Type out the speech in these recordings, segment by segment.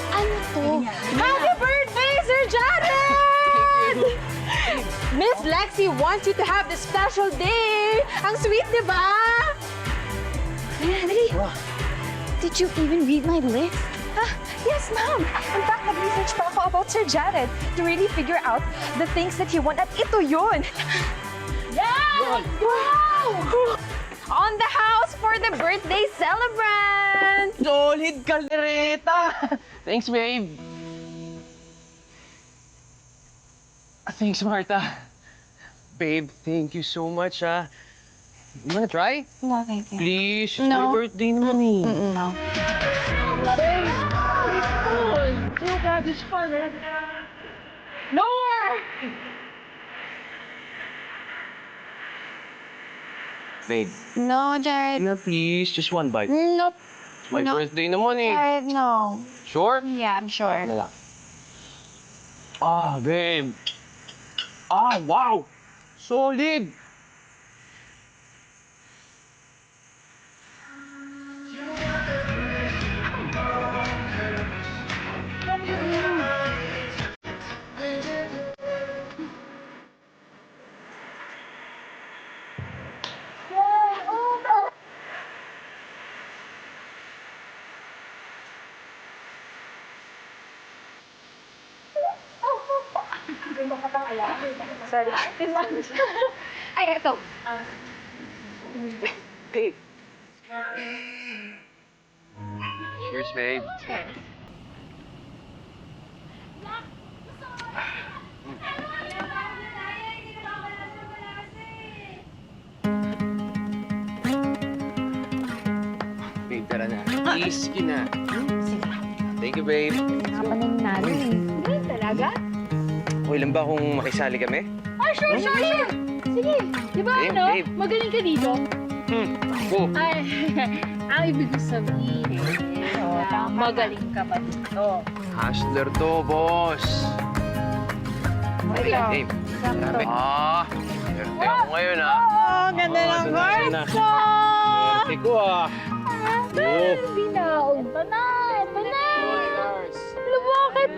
Ano to? Happy birthday, Sir Jared! Miss Lexi wants you to have this special day. Ang sweet, di ba? Henry, did you even read my list? Yes, ma'am. In fact, nag-research pa ako about Sir Jared to really figure out the things that he want. At ito yun. Yeah! Wow! On the house for the birthday celebrant! Solid kaldereta! Thanks, babe. Thanks, Martha. Babe, thank you so much, You wanna try? No, thank you. Please, it's No. my birthday naman eh. No. You got this fun, No! Babe, No, Jared. na please, just one bite. Nope. It's my No. birthday naman eh. Jared, no. Sure? Yeah, I'm sure. Ano lang? Babe. Wow! Solid! Sorry. Ay, ito. Babe. Cheers, babe. Babe, tara na. Please, sige na. Sige. Thank you, babe. Nakapanin natin. Talaga? Okay lang ba kung makisali kami? Sure. Sige. Di ba Babe, ano? babe. Magaling ka dito. Go. Ay, ang ibig sabihin, magaling ka ba dito? Hustler to, boss. Ito. Babe, grabe. Swerte ako ngayon, Ganda ng cards ko! Swerte ko, Binaon. Ito na! Bakit?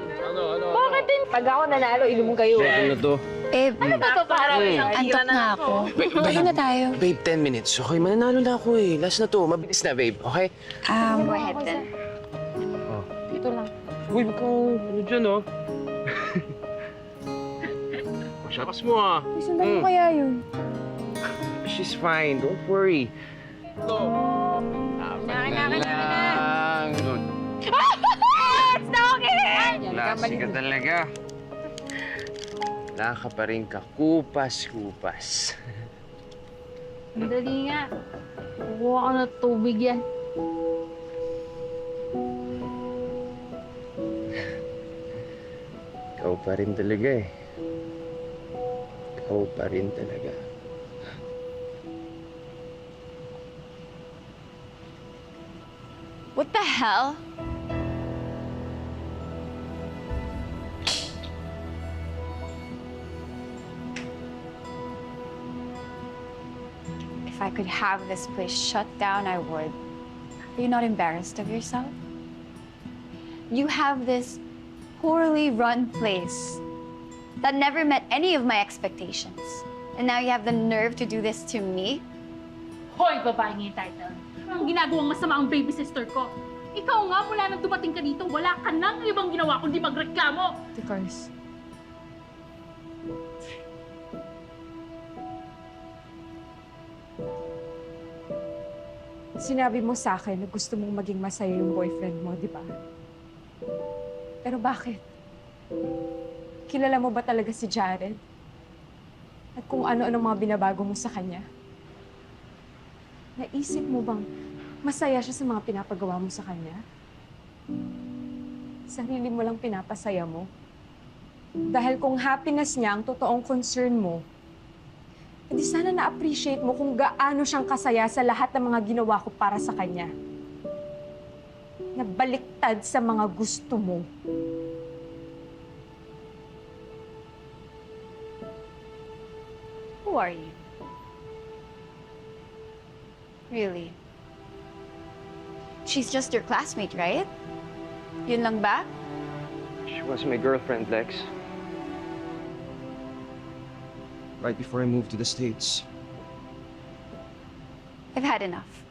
Bakit din? Pag ako nanalo, inumin kayo. Ano to? Babe, Ano ba ito para? antok na ako. Babe, Tuloy na tayo. Babe, 10 minutes. Okay, mananalo na ako eh. Last na to. Mabilis na, babe. Okay? Go ahead then. Dito lang. Uy, wag kang ano dyan, Masyakas mo, Sundan mo kaya yun? She's fine. Don't worry. Naka lang. Good. It's not okay! Klase ka talaga. Wala ka pa rin kakupas-kupas. Dali nga. Kukuha ko ng tubig yan. Ikaw pa rin talaga eh. Ikaw pa rin talaga. What the hell? If I could have this place shut down, I would. Are you not embarrassed of yourself? You have this poorly run place that never met any of my expectations. And now you have the nerve to do this to me? Hoy, babae nga yung title. Ang ginagawang masama ang baby sister ko. Ikaw nga, mula nang dumating ka dito, wala ka nang ibang ginawa kundi magreklamo. Of course. Sinabi mo sa akin na gusto mong maging masaya yung boyfriend mo, di ba? Pero bakit? Kilala mo ba talaga si Jared? At kung ano-ano mga binabago mo sa kanya? Naisip mo bang masaya siya sa mga pinapagawa mo sa kanya? Sarili mo lang pinapasaya mo? Dahil kung happiness niya ang totoong concern mo, edi sana na-appreciate mo kung gaano siyang kasaya sa lahat ng mga ginawa ko para sa kanya. Nabaliktad sa mga gusto mo. Who are you? Really? She's just your classmate, right? Yun lang ba? She was my girlfriend, Lex. Right before I moved to the States. I've had enough.